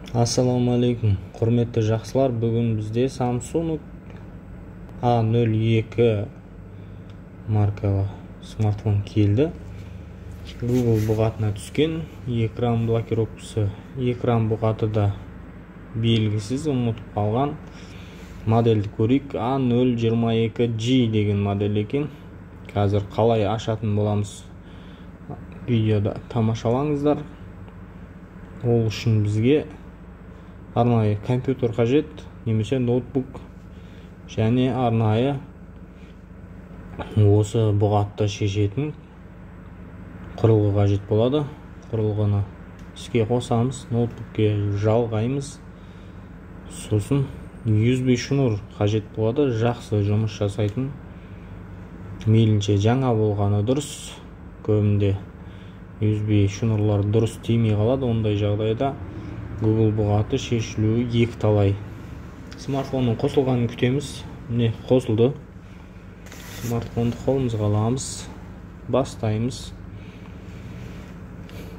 Ассаламу алейкум, құрметті жақсылар. Бүгін бізде Samsung A02 маркалы смартфон келді. Google бұғатына түскен. Экран блокировкасы, экран бұғаты да белгісіз, ұмытып қалған. Модельді көрейік. A022G деген модель екен. Қазір қалай ашатын боламыз, видеода тамашалаңыздар. Ол үшін бізге арнайы компьютер қажет, немесе ноутбук, және арнайы осы бұғатты шешетін құрылғы қажет болады. Құрылғыны іске қосамыз, ноутбукке жалғаймыз. Сосын USB шнур қажет болады, жақсы жұмыс жасайтын. Мейлінше жаңа болғаны дұрыс. Көбінде USB шнурлар дұрыс тимей қалады. Ондай жағдайда Google бұғаты шешілуі екіталай. Смартфонның қосылғанын күтеміз. Міне қосылды. Смартфонды қолымызға аламыз, бастаймыз.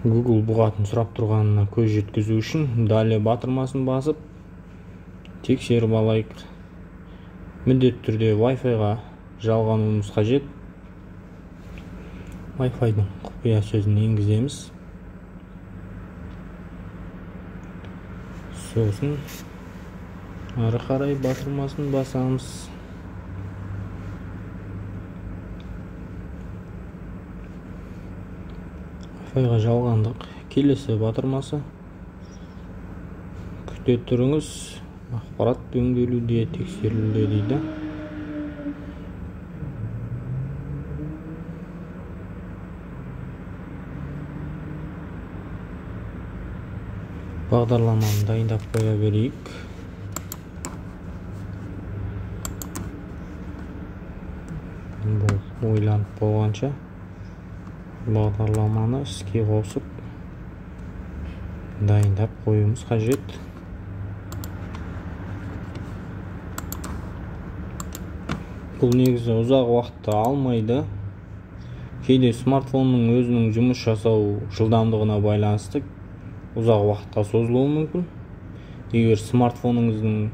Google бұғатын сұрап тұрғанына көз жеткізу үшін далее батырмасын басып тексеріп алайық. Міндетті түрде Wi-Fi-ға жалғануымыз қажет. Wi-Fi-дің құпия сөзін енгіземіз. Сосын ары қарай батырмасын басамыз. Wi-Fi-ға жалғандық. Келесі батырмасы. Күте тұрыңыз. Ақпарат өңделуде, тексерілуде дейді. Бағдарламаны дайындап қоя берейік. Бұл ойланып болғанша бағдарламаны іске қосып дайындап қоюымыз қажет. Бұл негізі ұзақ уақытты алмайды. Кейде смартфонның өзінің жұмыс жасау жылдамдығына байланысты ұзақ уақытқа созылуы мүмкін. Егер смартфоныңыздың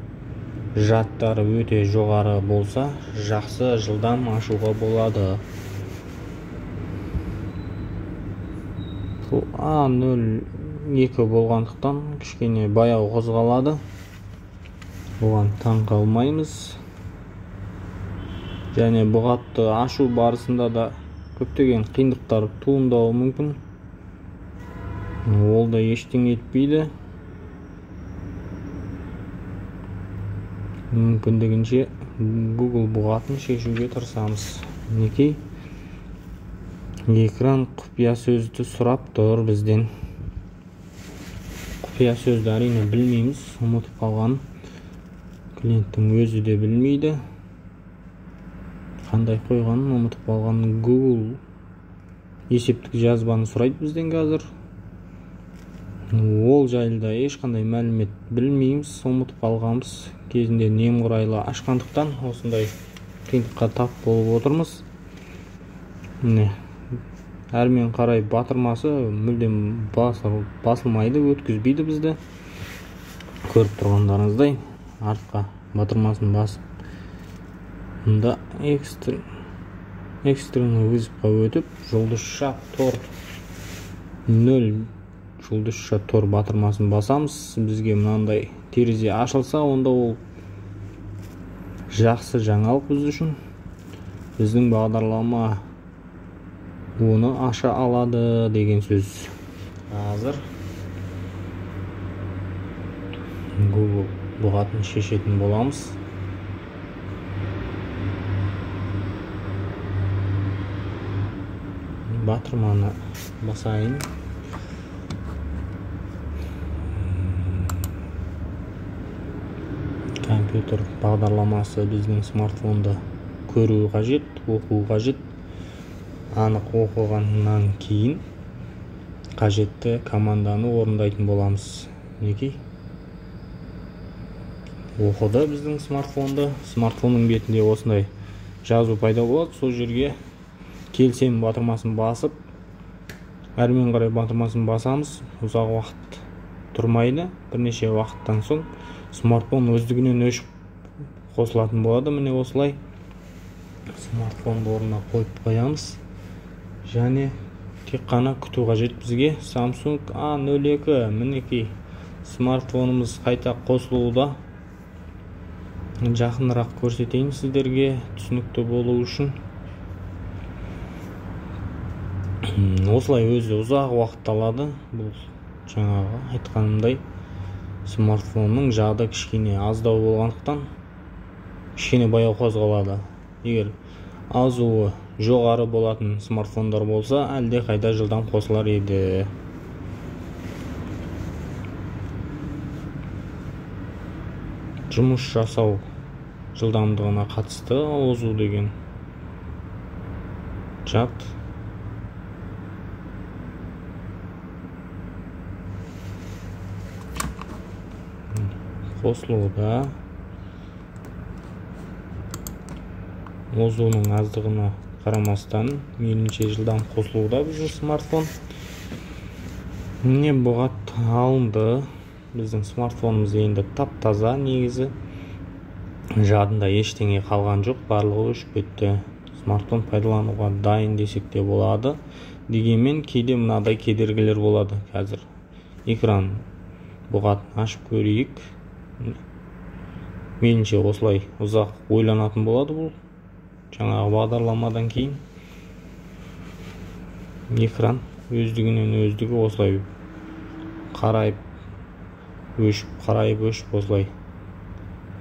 жадтары өте жоғары болса, жақсы жылдам ашуға болады. Бұл A02 болғандықтан кішкене баяу қозғалады. Оған таң қалмаймыз. Және бұғатты ашу барысында да көптеген қиындықтар туындауы мүмкін. Ол да ештеңе етпейді. Мүмкіндігінше Google бұғатын шешуге тырысамыз. Мінекей, экран құпия сөзді сұрап тұр бізден. Құпия сөзді әрине білмейміз, ұмытып қалған. Клиенттің өзі де білмейді. Қандай қойғанын ұмытып қалған. Google есептік жазбаны сұрайды бізден қазір. Ол жайлы ешқандай мәлімет білмейміз, ұмытып қалғанбыз. Кезінде немқұрайлы ашқандықтан осындай қиындыққа тап болып отырмыз. Міне, әрмен қарай батырмасы мүлдем басылмайды, өткізбейді бізді. Көріп тұрғандарыңыздай артқа батырмасын басып, мұнда экстренный вызовқа өтіп, жұлдызша тор 0 жұлдызша тор батырмасын басамыз. Бізге мынандай терезе ашылса, онда ол жақсы жаңалық біз үшін. Біздің бағдарлама оны аша алады деген сөз. Қазір Google бұғатын шешетін боламыз. Батырманы басайын. Компьютер бағдарламасы біздің смартфонды көруі қажет, оқуы қажет. Анық оқығаннан кейін қажетті команданы орындайтын боламыз. Мінекей, оқыды біздің смартфонды. Смартфонның бетінде осындай жазу пайда болады. Сол жерге келсем батырмасын басып, әрмен қарай батырмасын басамыз. Ұзақ уақыт тұрмайды. Бірнеше уақыттан соң смартфон өздігінен өшіп қосылатын болады. Міне осылай смартфонды орнына қойып қоямыз. Және тек қана күту қажет бізге. Samsung A02 мінекей смартфонымыз қайта қосылуда. Жақынырақ көрсетейін сіздерге түсінікті болу үшін. Осылай өзі ұзақ уақыт алады. Бұл жаңағы айтқанымдай смартфонның жады кішкене аздау болғандықтан кішкене баяу қозғалады. Егер азуы жоғары болатын смартфондар болса, әлде қайда жылдам қосылар еді. Жұмыс жасау жылдамдығына қатысты озу деген жад. Қосылуда озуының аздығына қарамастан мейлінше жылдам қосылуда біздің смартфон. Міне бұғат алынды. Біздің смартфонымыз енді тап-таза, негізі жадында ештеңе қалған жоқ, барлығы өшіп кетті. Смартфон пайдалануға дайын десек те болады. Дегенмен кейде мынадай кедергілер болады. Қазір экран бұғатын ашып көрейік. Меніңше осылай ұзақ ойланатын болады бұл. Жаңағы бағдарламадан кейін экран өздігінен өздігі осылай қарайып өшіп осылай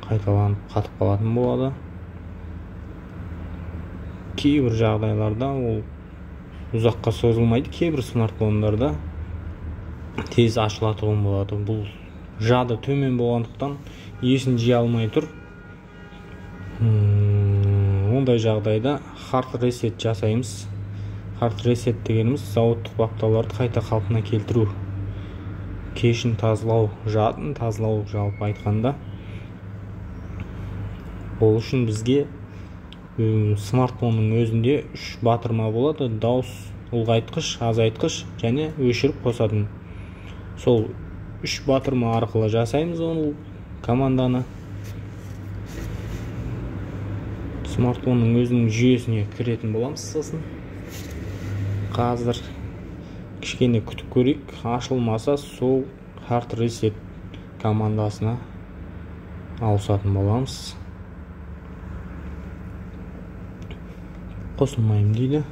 қайталанып қатып қалатын болады. Кейбір жағдайларда ол ұзаққа созылмайды, кейбір смартфондарда тез ашылатұғын болады. Бұл жады төмен болғандықтан есін жия алмай тұр. Ондай жағдайда hard reset жасаймыз. Hard reset дегеніміз зауыттық баптауларды қайта қалпына келтіру. Кешін тазалау, жадын тазалау жалпы айтқанда. Ол үшін бізге смартфонның өзінде 3 батырма болады. Дауыс ұлғайтқыш, азайтқыш және өшіріп қосатын. Сол 3 батырма арқылы жасаймыз оны команданы. Смартфонның өзінің жүйесіне кіретін боламыз сосын. Қазір кішкене күтіп көрейік. Ашылмаса сол hard reset командасына ауысатын боламыз. Қосылмайым дейді.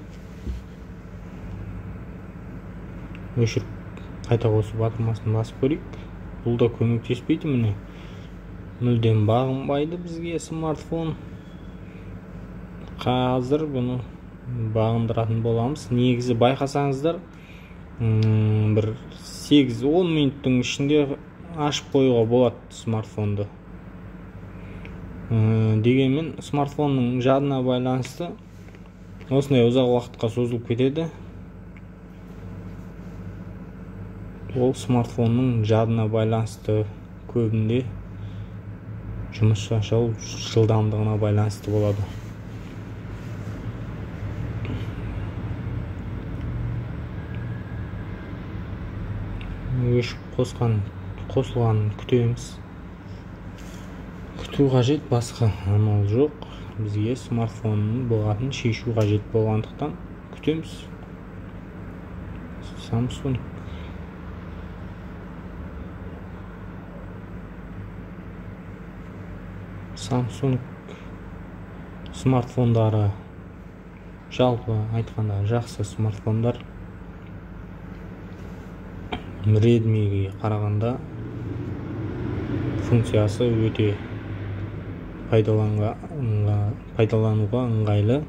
Өшіріп қайта қосып батырмасын басып көрейік. Бұл да көмектеспейді, міне. Мүлдем бағынбайды бізге смартфон. Қазір бұны бағындыратын боламыз. Негізі байқасаңыздар, бір 8-10 минуттың ішінде ашып қоюға болады смартфонды. Дегенмен смартфонның жадына байланысты осындай ұзақ уақытқа созылып кетеді. Ол смартфонның жадына байланысты, көбінде жұмыс жасау жылдамдығына байланысты болады. Өшіп қосылғанын күтеміз. Күту қажет, басқа амал жоқ. Бізге смартфонның бұғатын шешу қажет болғандықтан күтеміз. Samsung смартфондары жалпы айтқанда жақсы смартфондар. Redmi'ге қарағанда функциясы өте пайдалануға ыңғайлы.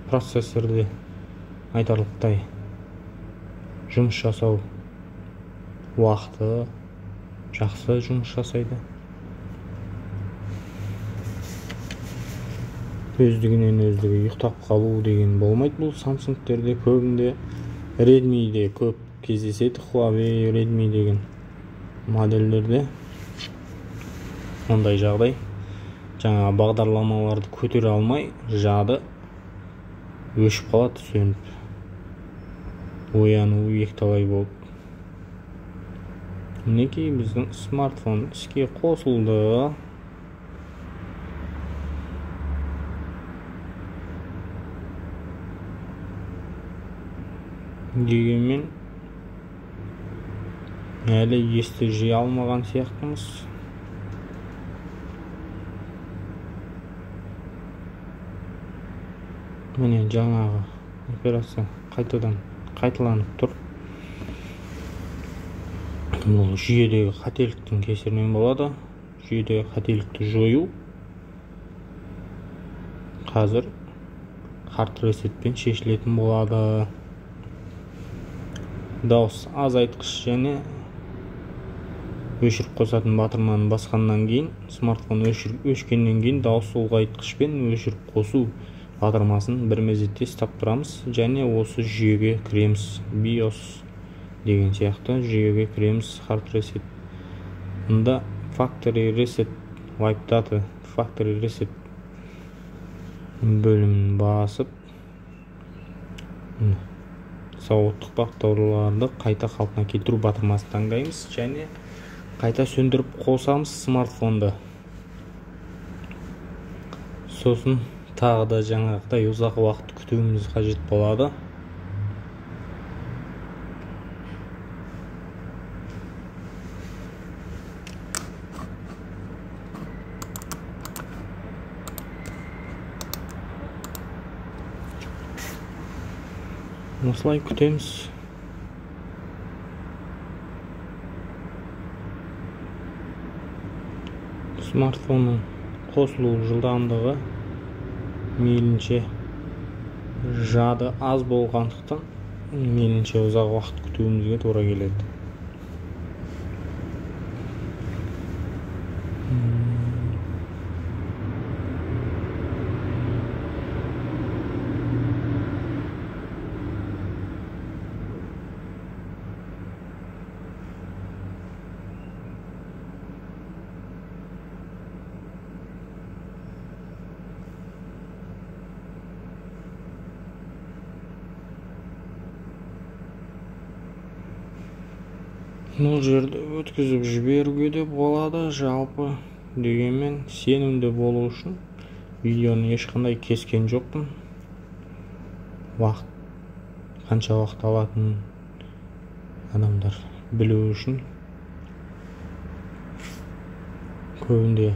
Процессорды айтарлықтай жұмыс жасау уақыты жақсы жұмыс жасайды. Өздігінен өздігі ұйықтап қалу деген болмайды. Бұл Samsung'терде көбінде, Redmi'де көп кездеседі. Huawei, Redmi деген модельдерде ондай жағдай. Жаңа бағдарламаларды көтере алмай, жады өшіп қалады, сөніп. Оянуы екіталай болып. Мінекей біздің смартфон іске қосылды. Дегенмен әлі есті жия алмаған сияқтымыз. Міне жаңағы операция қайталанып тұр. Бұл жүйедегі қателіктің кесірінен болады. Жүйедегі қателікті жою қазір хард ресетпен шешілетін болады. Дауыс азайтқыш және өшіріп қосатын батырманы басқаннан кейін, смартфон өшкеннен кейін дауыс ұлғайтқыш пен өшіріп қосу батырмасын бір мезетте ұстап тұрамыз және осы жүйеге кіреміз. BIOS деген сияқты жүйеге кіреміз. Hard reset. Мұнда factory reset, wipe data, factory reset бөлімін басып, сауаттық бағдарламаларды қайта қалпына келтіру батырмасын таңдаймыз және қайта сөндіріп қосамыз смартфонды. Сосын тағы да жаңағыдай ұзақ уақыт күтуіміз қажет болады. Осылай күтеміз. Смартфонның қосылу жылдамдығы мейлінше жады аз болғандықтан мейлінше ұзақ уақыт күтуімізге тура келеді. Бұл жерде өткізіп жіберуге де болады жалпы. Дегенмен сенімді болу үшін видеоны ешқандай кескен жоқпын. Қанша уақыт алатынын адамдар білу үшін. Көбінде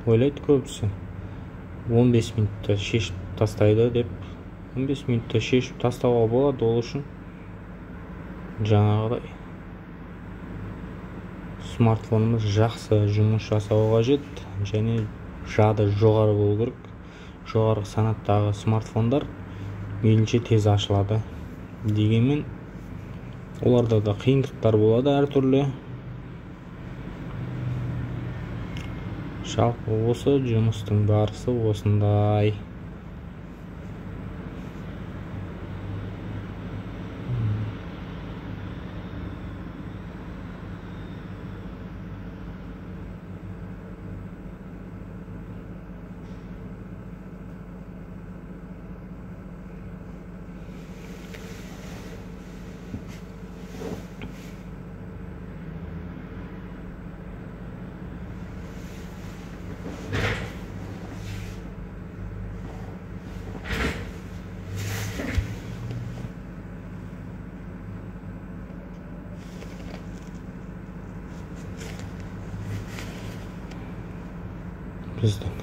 ойлайды көбісі 15 минутта шешіп тастайды деп. 15 минутта шешіп тастауға болады, ол үшін жаңағыдай смартфонымыз жақсы жұмыс жасауға қажет және жады жоғары болу керек. Жоғары санаттағы смартфондар мейлінше тез ашылады. Дегенмен оларда да қиындықтар болады әртүрлі. Жалпы осы жұмыстың барысы осындай. Біздің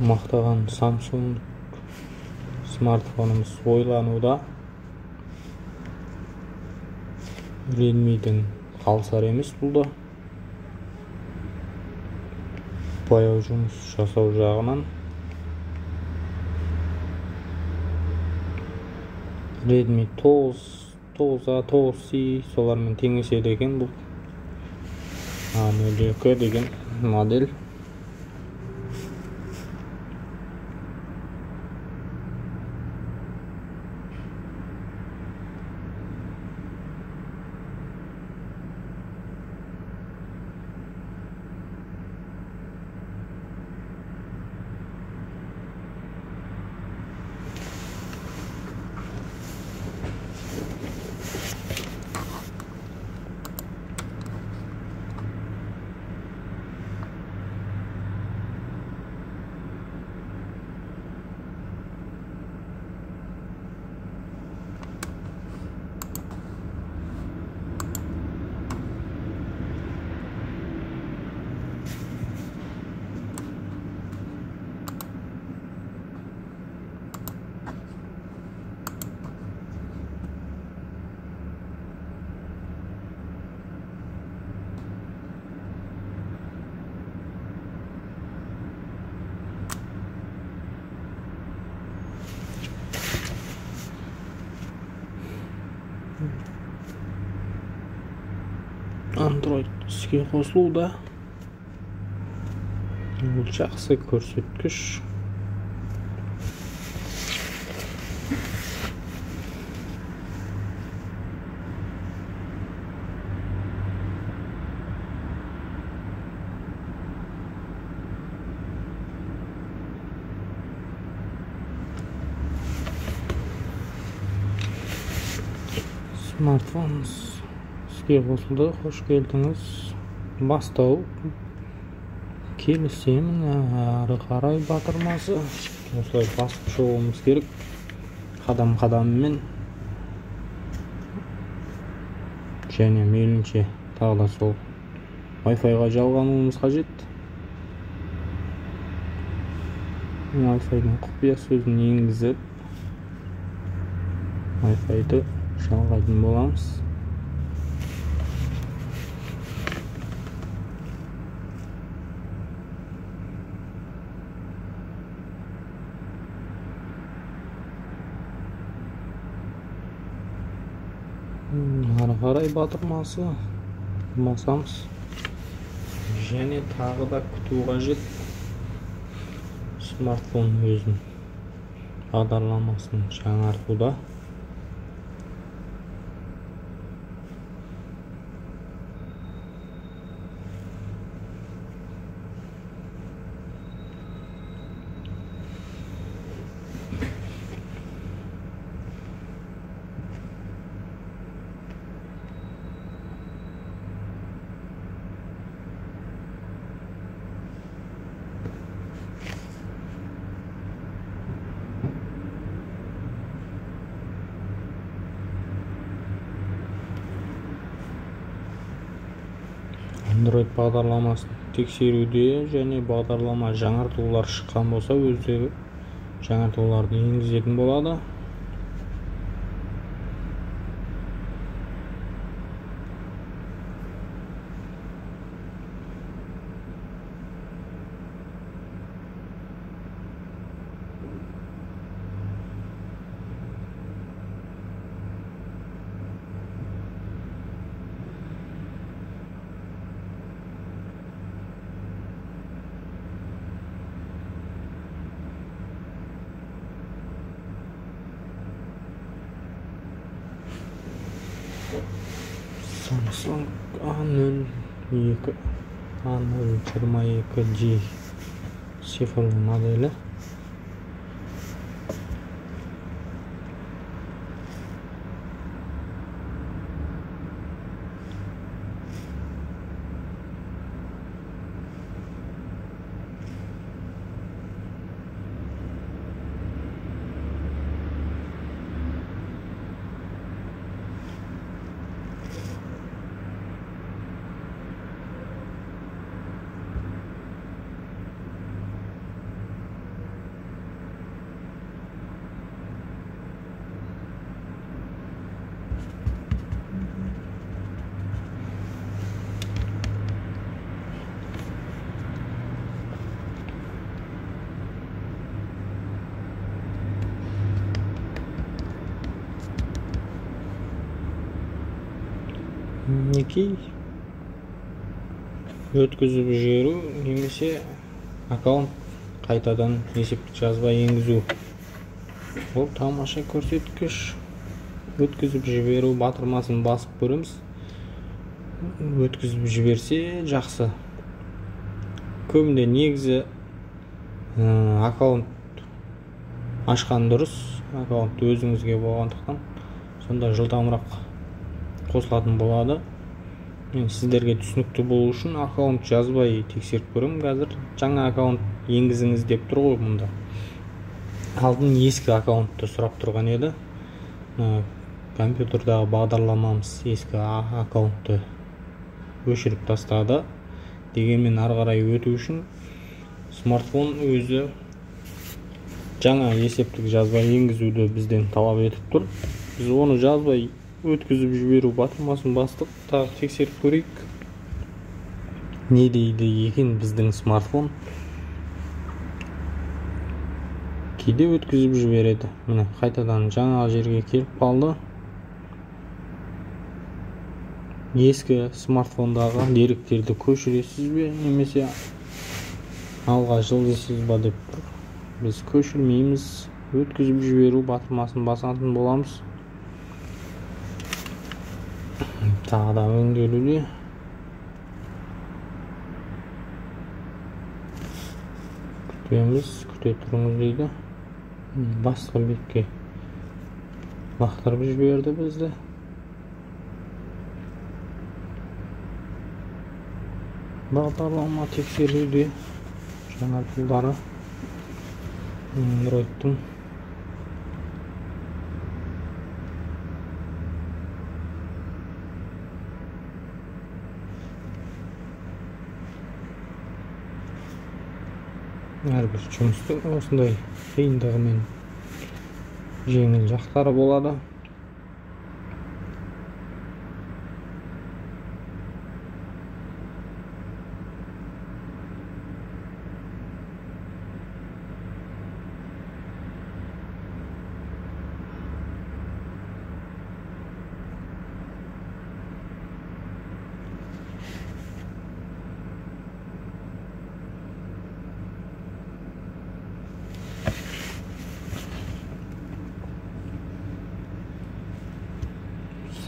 мақтаған Samsung смартфонымыз ойлануда. Redmi'ден қалысар емес бұл да. Баяу жұмыс жасау жағынан. Redmi 9A, 9C солармен теңеседі екен бұл. A02 деген модель. Android іске қосылуда. Бұл жақсы көрсеткіш. Смартфон іске қосылды. Қош келдіңіз. Бастау. Келісемін, ары қарай батырмасы. Осылай басып шығуымыз керек. Қадам-қадаммен. Және мейлінше тағы да сол Wi-Fi-ға жалғануымыз қажет. Wi-Fi-дің құпия сөзін енгізіп, Wi-Fi-ді жалғайтын боламыз. Ары қарай батырмасы басамыз. Және тағы да күту қажет. Смартфон өзінің бағдарламасын жаңартуда. Android бағдарламасын тексеруде және бағдарлама жаңартулар шыққан болса, өздері жаңартуларды енгізетін болады. Samsung A022G şifreli modeli. Мінекей өткізіп жіберу немесе аккаунт қайтадан есептік жазба енгізу. Бұл тамаша көрсеткіш. Өткізіп жіберу батырмасын басып көреміз. Өткізіп жіберсе жақсы. Көбінде негізі аккаунт ашқан дұрыс. Аккаунт өзіңізге болғандықтан сонда жылдамырақ қосылатын болады. Мен сіздерге түсінікті болу үшін аккаунт жазбай тексеріп көремін. Қазір жаңа аккаунт енгізіңіз деп тұр ғой мұнда. Алдын ескі аккаунтты сұрап тұрған еді. Компьютердағы бағдарламамыз ескі аккаунтты өшіріп тастады. Дегенмен ары қарай өту үшін смартфон өзі жаңа есептік жазба енгізуді бізден талап етіп тұр. Біз оны жазбай өткізіп жіберу батырмасын бастық. Тағы тексеріп көрейік. Не дейді екен біздің смартфон? Кейде өткізіп жібереді. Міне қайтадан жаңа жерге келіп қалды. ескі смартфондағы деректерді көшіресіз бе немесе алға жылжисыз ба деп тұр. Біз көшірмейміз, өткізіп жіберу батырмасын басатын боламыз. Тағы да өңделуде. Күтеміз, күте тұрыңыз дейді. Басқа бетке лақтырып жіберді бізді. Бағдарлама тексерілуде. Жаңартулары Android'тың әрбір жұмыстың осындай қиындығы мен жеңіл жақтары болады.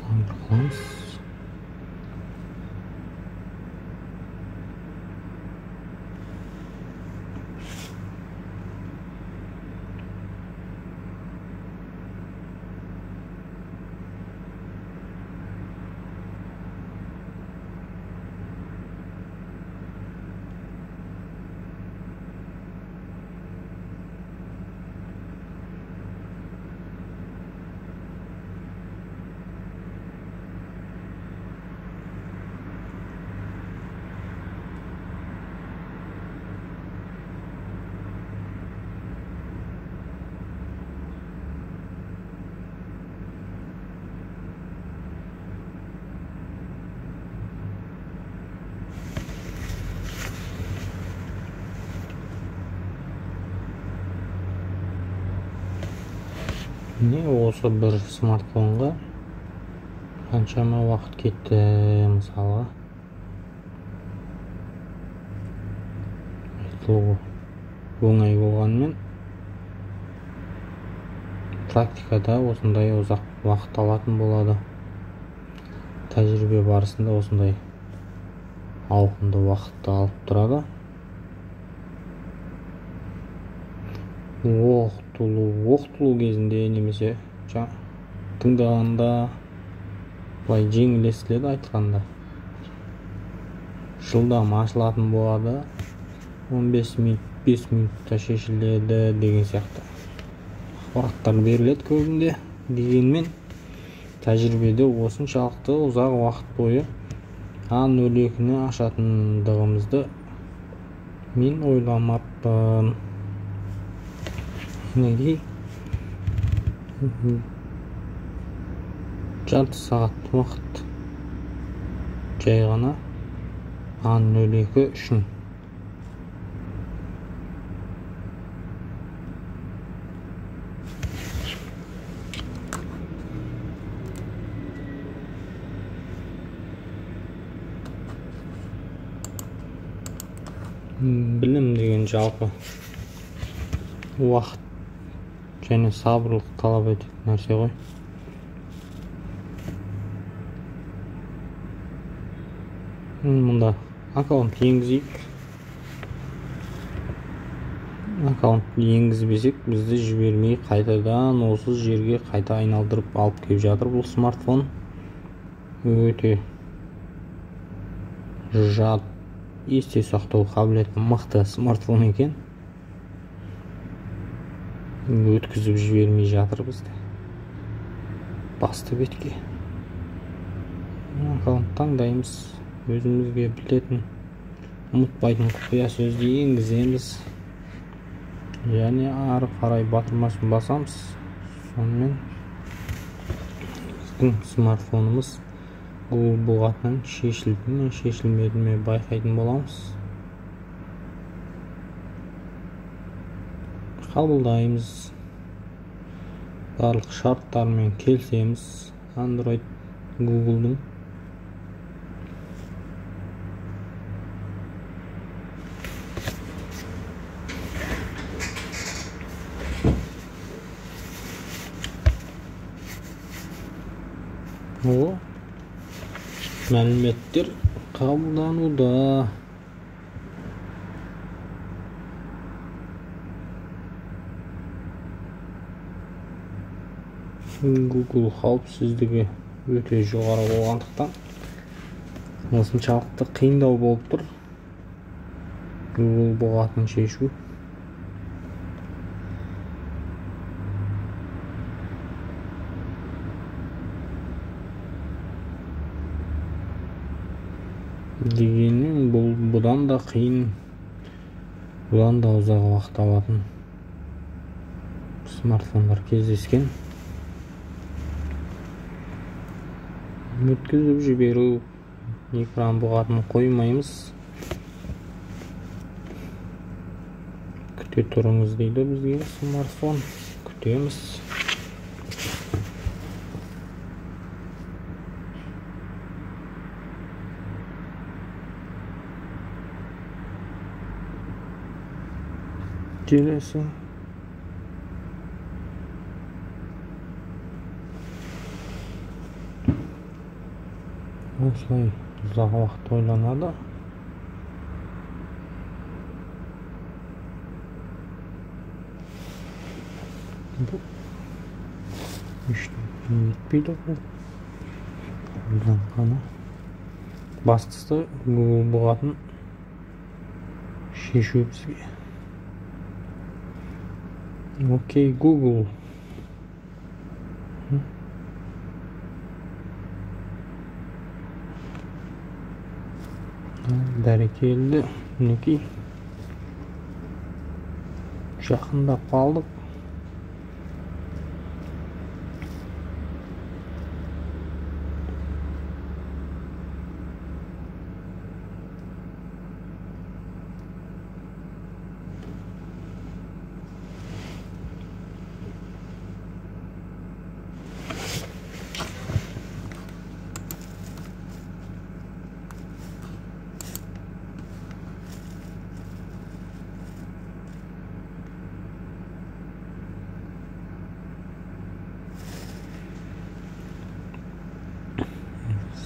Samırqamız. Не осы бір смартфонға қаншама уақыт кетті мысалға. Айтылуы оңай болғанмен практикада осындай ұзақ уақыт алатын болады. Тәжірибе барысында осындай ауқымды уақытты алып тұрады. Оқытылу кезінде немесе тыңдағанда былай жеңіл естіледі, айтқанда жылдам ашылатын болады, 15 минут 5 минутта шешіледі деген сияқты ақпараттар беріледі көбінде. Дегенмен тәжірибеде осыншалықты ұзақ уақыт бойы A02-ні ашатындығымызды мен ойламаппын. Неге жарты сағат уақыт жай ғана A02 үшін. Білім деген жалпы уақыт және сабырлық талап ететін нәрсе ғой. Мұнда аккаунт енгізейік. Аккаунт енгізбесек бізді жібермей қайтадан осы жерге қайта айналдырып алып келіп жатыр. Бұл смартфон өте жад, есте сақтау қабілеті мықты смартфон екен. Өткізіп жібермей жатыр бізді басты бетке. Аккаунт таңдаймыз, өзімізге білетін ұмытпайтын құпия сөзді енгіземіз және ары қарай батырмасын басамыз. Сонымен біздің смартфонымыз Google бұғатынан шешілді ме шешілмеді ме байқайтын боламыз. Қабылдаймыз, барлық шарттармен келсеміз, Android Google'дың О, мәліметтер қабылдануда. Google қауіпсіздігі өте жоғары болғандықтан осыншалықты қиындау болып тұр Google бұғатын шешу. Дегенмен бұдан да қиын, бұдан да ұзақ уақыт алатын смартфондар кездескен. Өткізіп жіберу, экран бұғатын қоймаймыз. Күте тұрыңыз дейді бізге смартфон. Күтеміз. Келесі. Осылай ұзақ уақыт ойланады. Бұл ештеңе етпейді бұл. Қолданғаны. Бастысы Google бұғатын шешу бізге. Окей, Google. Бәрекелді, мінекей. Жақындап қалдық.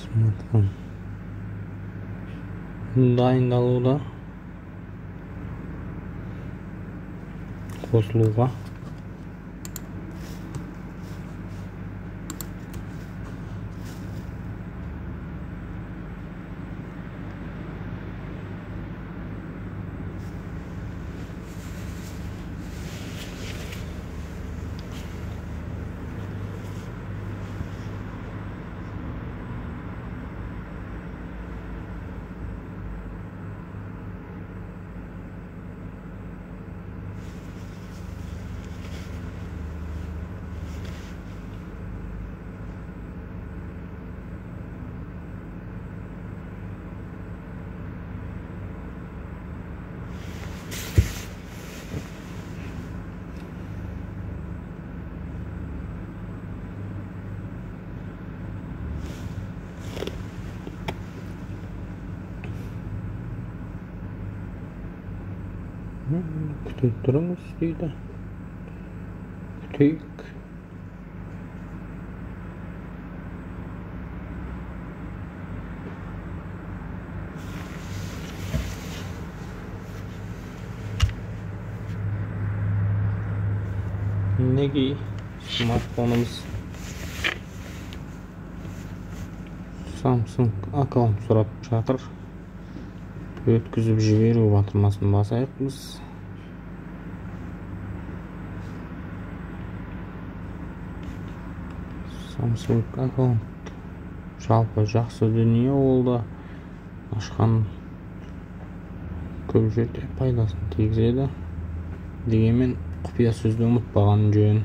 Смартфон дайындалуда, қосылуға. Күтіп тұрыңыз дейді. Күтейік. Мінекей смартфонымыз. Samsung аккаунт сұрап жатыр. Өткізіп жіберу батырмасын басайық біз. Samsung аккаунт жалпы жақсы дүние, ол да ашқан көп жерде пайдасын тигізеді. Дегенмен құпия сөзді ұмытпаған жөн.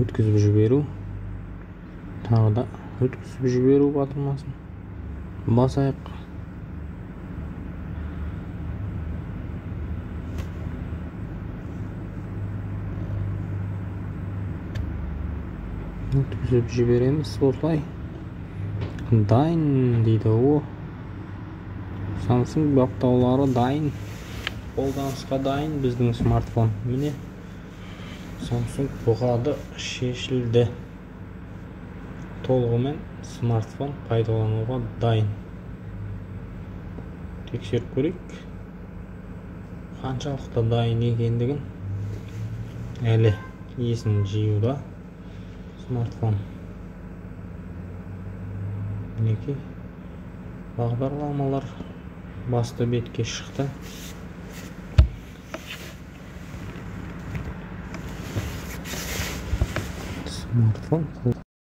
Өткізіп жіберу, тағы да өткізіп жіберу батырмасын басайық. Өткізіп жібереміз осылай. Дайын дейді о. Samsung баптаулары дайын. Қолданысқа дайын біздің смартфон. Міне Samsung бұғады шешілді. толығымен смартфон пайдалануға дайын. Тексеріп көрейік. Қаншалықты дайын екендігін. Әлі есін жиюда смартфон. Мінекей бағдарламалар басты бетке шықты. Смартфон